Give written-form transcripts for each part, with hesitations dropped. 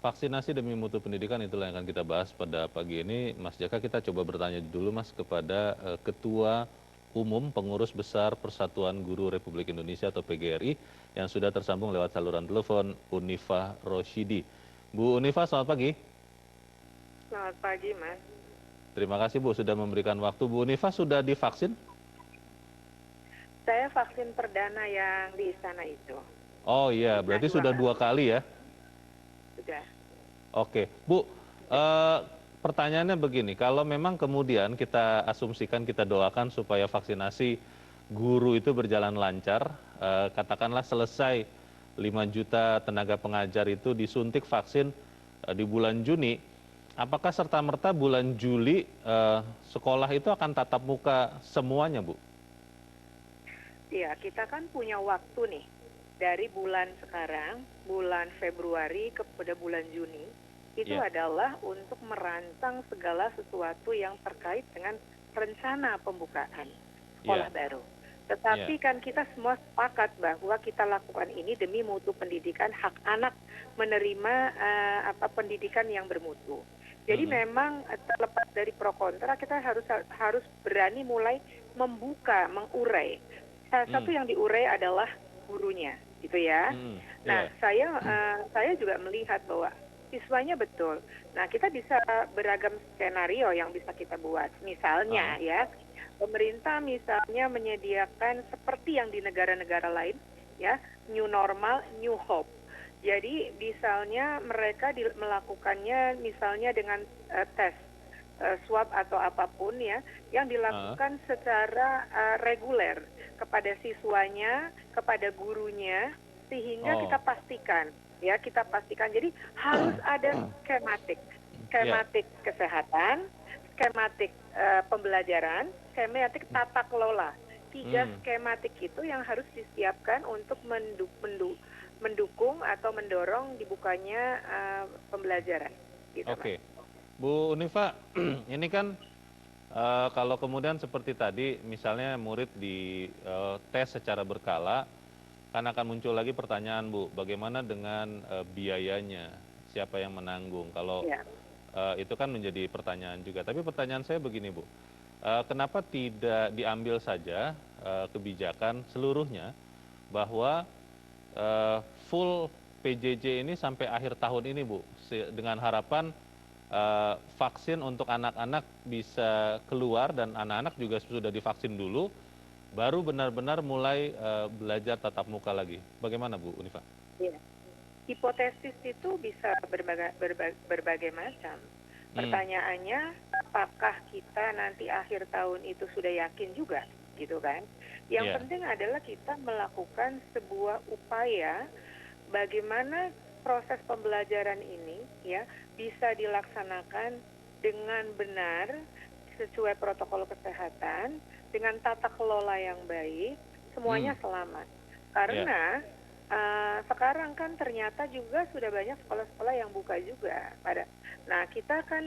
Vaksinasi demi mutu pendidikan itulah yang akan kita bahas pada pagi ini. Mas Jaka, kita coba bertanya dulu Mas kepada Ketua Umum Pengurus Besar Persatuan Guru Republik Indonesia atau PGRI yang sudah tersambung lewat saluran telepon, Unifah Roshidi. Bu Unifah, selamat pagi. Selamat pagi, Mas. Terima kasih Bu sudah memberikan waktu. Bu Unifah sudah divaksin? Saya vaksin perdana yang di istana itu. Oh iya, Sudah berarti 2 sudah 2 kali. kali ya? Sudah. Oke, Bu, pertanyaannya begini, kalau memang kemudian kita asumsikan, kita doakan supaya vaksinasi guru itu berjalan lancar, katakanlah selesai 5 juta tenaga pengajar itu disuntik vaksin di bulan Juni, apakah serta-merta bulan Juli sekolah itu akan tatap muka semuanya, Bu? Iya, kita kan punya waktu nih. Dari bulan sekarang, bulan Februari kepada bulan Juni, itu Iya, adalah untuk merancang segala sesuatu yang terkait dengan rencana pembukaan sekolah iya, baru. iya. Tetapi kan kita semua sepakat bahwa kita lakukan ini demi mutu pendidikan, hak anak menerima pendidikan yang bermutu. Jadi Mm-mm. memang terlepas dari pro kontra, kita harus berani mulai membuka, mengurai. Salah satu Mm. yang diurai adalah gurunya, gitu ya. Mm-mm. Nah, Iya, saya juga melihat bahwa siswanya betul. Nah, kita bisa beragam skenario yang bisa kita buat. Misalnya ah, ya, pemerintah misalnya menyediakan seperti yang di negara-negara lain, ya, new normal, new hope. Jadi misalnya mereka melakukannya misalnya dengan tes swab atau apapun ya, yang ah, dilakukan secara reguler kepada siswanya, kepada gurunya, sehingga kita oh, pastikan, ya kita pastikan. Jadi harus ada skematik, iya. skematik kesehatan, skematik pembelajaran, skematik tata kelola. 3 Hmm. skematik itu yang harus disiapkan untuk mendukung atau mendorong dibukanya pembelajaran, gitu Mas. Oke, Bu Unifa, ini kan kalau kemudian seperti tadi, misalnya murid di tes secara berkala, kan akan muncul lagi pertanyaan, Bu, bagaimana dengan biayanya, siapa yang menanggung? Kalau Ya. itu kan menjadi pertanyaan juga. Tapi pertanyaan saya begini, Bu, kenapa tidak diambil saja kebijakan seluruhnya bahwa full PJJ ini sampai akhir tahun ini, Bu, dengan harapan vaksin untuk anak-anak bisa keluar dan anak-anak juga sudah divaksin dulu, baru benar-benar mulai belajar tatap muka lagi. Bagaimana, Bu Unifa? Iya. Hipotesis itu bisa berbagai macam. Hmm, Pertanyaannya, apakah kita nanti akhir tahun itu sudah yakin juga, gitu kan? Yang ya, penting adalah kita melakukan sebuah upaya bagaimana proses pembelajaran ini ya bisa dilaksanakan dengan benar sesuai protokol kesehatan, dengan tata kelola yang baik, semuanya hmm, selamat. ya, Karena sekarang kan ternyata juga sudah banyak sekolah-sekolah yang buka juga nah kita kan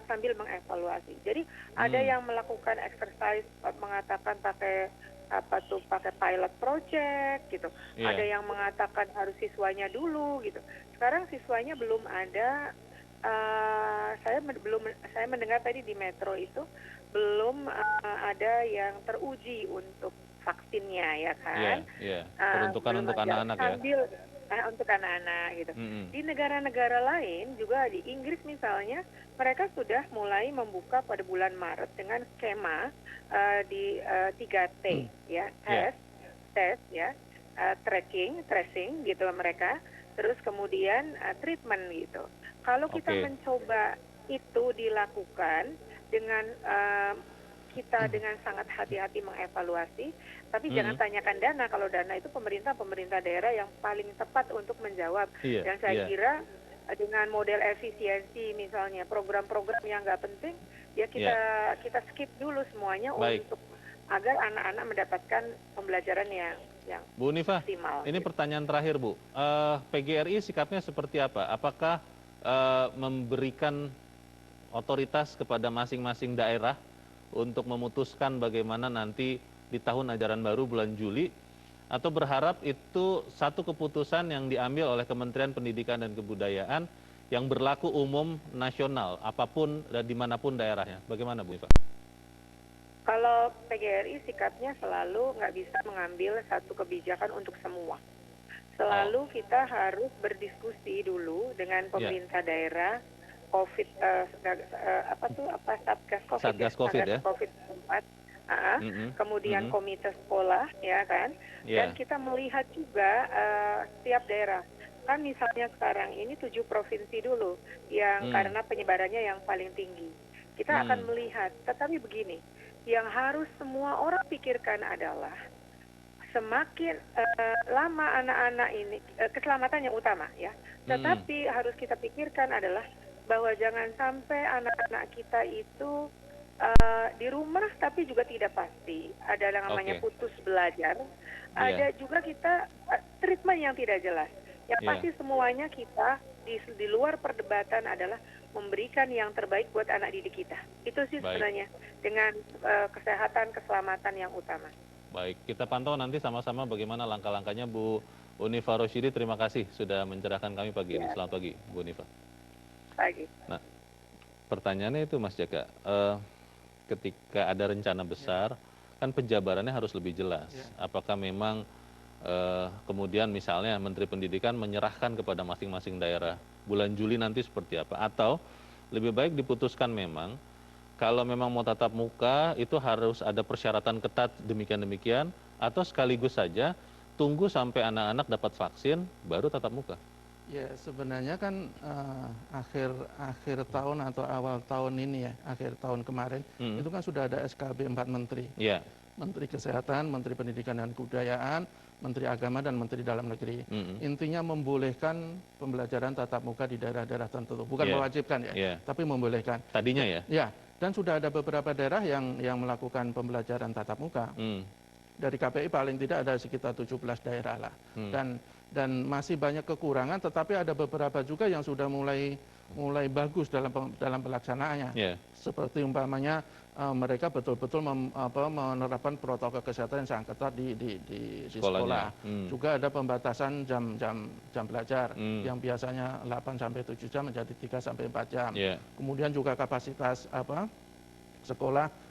sambil mengevaluasi. Jadi ada hmm, yang melakukan exercise mengatakan pakai pakai pilot project gitu. Ada iya, yang mengatakan harus siswanya dulu gitu. Sekarang siswanya belum ada. Saya mendengar tadi di Metro itu belum ada yang teruji untuk vaksinnya ya iya, kan. iya. Peruntukan Belum untuk ada, anak-anak ya. sambil untuk anak-anak gitu. Hmm, Di negara-negara lain juga di Inggris misalnya mereka sudah mulai membuka pada bulan Maret dengan skema di 3T ya, iya, tes ya, tracing gitu mereka, terus kemudian treatment gitu. Kalau kita oke, mencoba itu dilakukan dengan kita dengan sangat hati-hati mengevaluasi, tapi jangan hmm, tanyakan dana. Kalau dana itu pemerintah daerah yang paling tepat untuk menjawab. iya, Dan saya iya, kira dengan model efisiensi misalnya program-program yang nggak penting, ya iya. kita skip dulu semuanya Baik, untuk agar anak-anak mendapatkan pembelajaran yang Bu Unifa, optimal. ini Gitu. pertanyaan terakhir, Bu. PGRI sikapnya seperti apa? Apakah memberikan otoritas kepada masing-masing daerah untuk memutuskan bagaimana nanti di tahun ajaran baru bulan Juli, atau berharap itu satu keputusan yang diambil oleh Kementerian Pendidikan dan Kebudayaan yang berlaku umum nasional, apapun dan dimanapun daerahnya. Bagaimana Bu Nifa? Kalau PGRI sikapnya selalu nggak bisa mengambil satu kebijakan untuk semua. Selalu kita harus berdiskusi dulu dengan pemerintah daerah, COVID, Satgas COVID Satgas COVID ya. Satgas COVID setempat, kemudian Mm-mm. komite sekolah, ya kan, dan kita melihat juga setiap daerah. Kan misalnya sekarang ini 7 provinsi dulu yang karena penyebarannya yang paling tinggi. Kita akan melihat, tetapi begini, yang harus semua orang pikirkan adalah semakin lama anak-anak ini, keselamatan yang utama ya. Tetapi harus kita pikirkan adalah bahwa jangan sampai anak-anak kita itu di rumah tapi juga tidak pasti. Ada yang namanya putus belajar. Ada juga kita treatment yang tidak jelas. Yang pasti semuanya kita di luar perdebatan adalah memberikan yang terbaik buat anak didik kita. Itu sih sebenarnya dengan kesehatan, keselamatan yang utama. Baik, kita pantau nanti sama-sama bagaimana langkah-langkahnya Bu Unifa Rosyidi. Terima kasih sudah mencerahkan kami pagi ini. Selamat pagi, Bu Unifa. Pagi. Nah, pertanyaannya itu Mas Jaka, ketika ada rencana besar, kan penjabarannya harus lebih jelas. Apakah memang kemudian misalnya Menteri Pendidikan menyerahkan kepada masing-masing daerah bulan Juli nanti seperti apa? Atau lebih baik diputuskan memang kalau memang mau tatap muka itu harus ada persyaratan ketat demikian-demikian, atau sekaligus saja tunggu sampai anak-anak dapat vaksin baru tatap muka? Ya sebenarnya kan akhir tahun atau awal tahun ini ya, akhir tahun kemarin itu kan sudah ada SKB 4 menteri. Menteri Kesehatan, Menteri Pendidikan dan Kebudayaan, Menteri Agama dan Menteri Dalam Negeri. Intinya membolehkan pembelajaran tatap muka di daerah-daerah tertentu, bukan mewajibkan ya, tapi membolehkan. Tadinya ya? Ya, dan sudah ada beberapa daerah yang melakukan pembelajaran tatap muka. Dari KPI paling tidak ada sekitar 17 daerah lah. Dan masih banyak kekurangan, tetapi ada beberapa juga yang sudah mulai bagus dalam pelaksanaannya. Seperti umpamanya mereka betul-betul menerapkan protokol kesehatan yang sangat ketat di sekolah. Juga ada pembatasan jam belajar yang biasanya 8 sampai 7 jam menjadi 3 sampai 4 jam. Kemudian juga kapasitas sekolah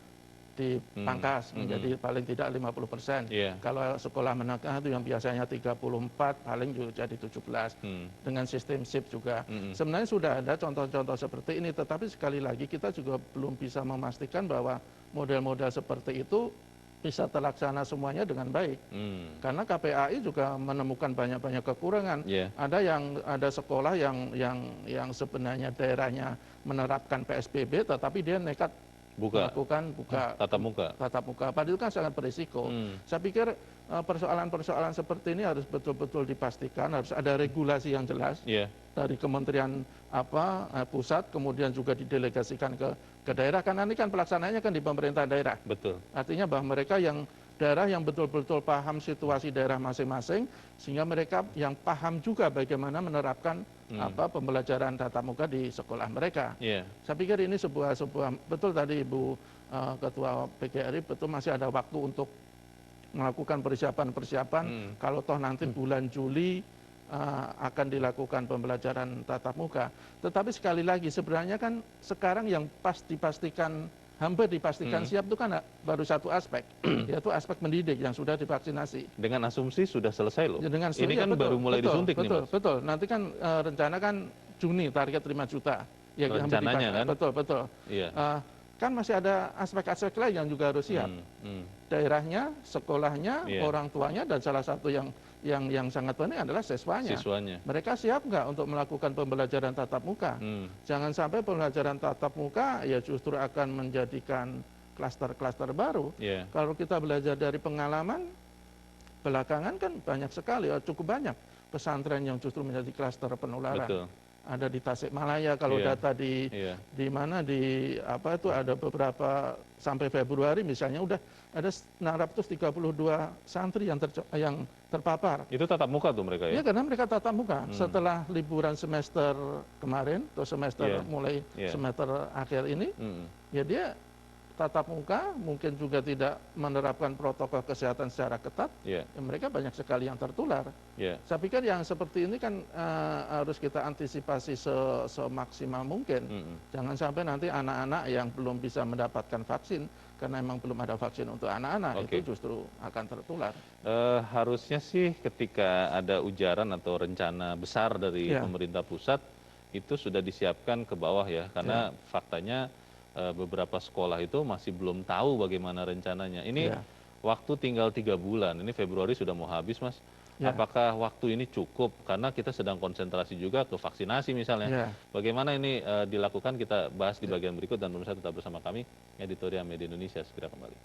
dipangkas menjadi paling tidak 50%. Kalau sekolah menengah itu yang biasanya 34 paling juga jadi 17 dengan sistem shift juga. Sebenarnya sudah ada contoh-contoh seperti ini, tetapi sekali lagi kita juga belum bisa memastikan bahwa model-model seperti itu bisa terlaksana semuanya dengan baik. Karena KPAI juga menemukan banyak-banyak kekurangan. Ada sekolah yang sebenarnya daerahnya menerapkan PSBB tetapi dia nekat melakukan tatap muka. Padahal itu kan sangat berisiko. Saya pikir persoalan-persoalan seperti ini harus betul-betul dipastikan, harus ada regulasi yang jelas dari Kementerian pusat, kemudian juga didelegasikan ke daerah. Karena ini kan pelaksanaannya kan di pemerintah daerah. Betul. Artinya bahwa mereka daerah yang betul-betul paham situasi daerah masing-masing, sehingga mereka yang paham juga bagaimana menerapkan pembelajaran tatap muka di sekolah mereka. Saya pikir ini sebuah betul tadi Ibu Ketua PGRI, betul masih ada waktu untuk melakukan persiapan kalau toh nanti bulan Juli akan dilakukan pembelajaran tatap muka. Tetapi sekali lagi sebenarnya kan sekarang yang hampir dipastikan siap itu kan baru satu aspek, yaitu aspek mendidik yang sudah divaksinasi. Dengan asumsi sudah selesai loh. Ini kan betul, baru mulai disuntik nih Mas. Betul, nanti kan rencana kan Juni target 5 juta. Rencananya kan? Betul. Kan masih ada aspek-aspek lain yang juga harus siap. Daerahnya, sekolahnya, orang tuanya, dan salah satu yang sangat penting adalah siswanya. Mereka siap nggak untuk melakukan pembelajaran tatap muka? Jangan sampai pembelajaran tatap muka ya justru akan menjadikan klaster-klaster baru. Kalau kita belajar dari pengalaman belakangan kan banyak sekali, cukup banyak pesantren yang justru menjadi klaster penularan. Ada di Tasikmalaya, kalau data di mana ada beberapa sampai Februari misalnya udah ada 632 santri yang terpapar. Itu tatap muka tuh mereka ya? Iya, karena mereka tatap muka setelah liburan semester kemarin atau semester mulai semester akhir ini, ya dia tatap muka, mungkin juga tidak menerapkan protokol kesehatan secara ketat, ya, ya mereka banyak sekali yang tertular. ya, Saya pikir yang seperti ini kan harus kita antisipasi semaksimal mungkin. Jangan sampai nanti anak-anak yang belum bisa mendapatkan vaksin, karena memang belum ada vaksin untuk anak-anak, Oke. itu justru akan tertular. Harusnya sih ketika ada ujaran atau rencana besar dari Ya. pemerintah pusat, itu sudah disiapkan ke bawah ya, karena faktanya beberapa sekolah itu masih belum tahu bagaimana rencananya. Ini Ya. waktu tinggal 3 bulan, ini Februari sudah mau habis Mas. Ya. Apakah waktu ini cukup? Karena kita sedang konsentrasi juga ke vaksinasi misalnya. Ya. Bagaimana ini dilakukan, kita bahas di bagian berikut, dan pemirsa tetap bersama kami, Editorial Media Indonesia segera kembali.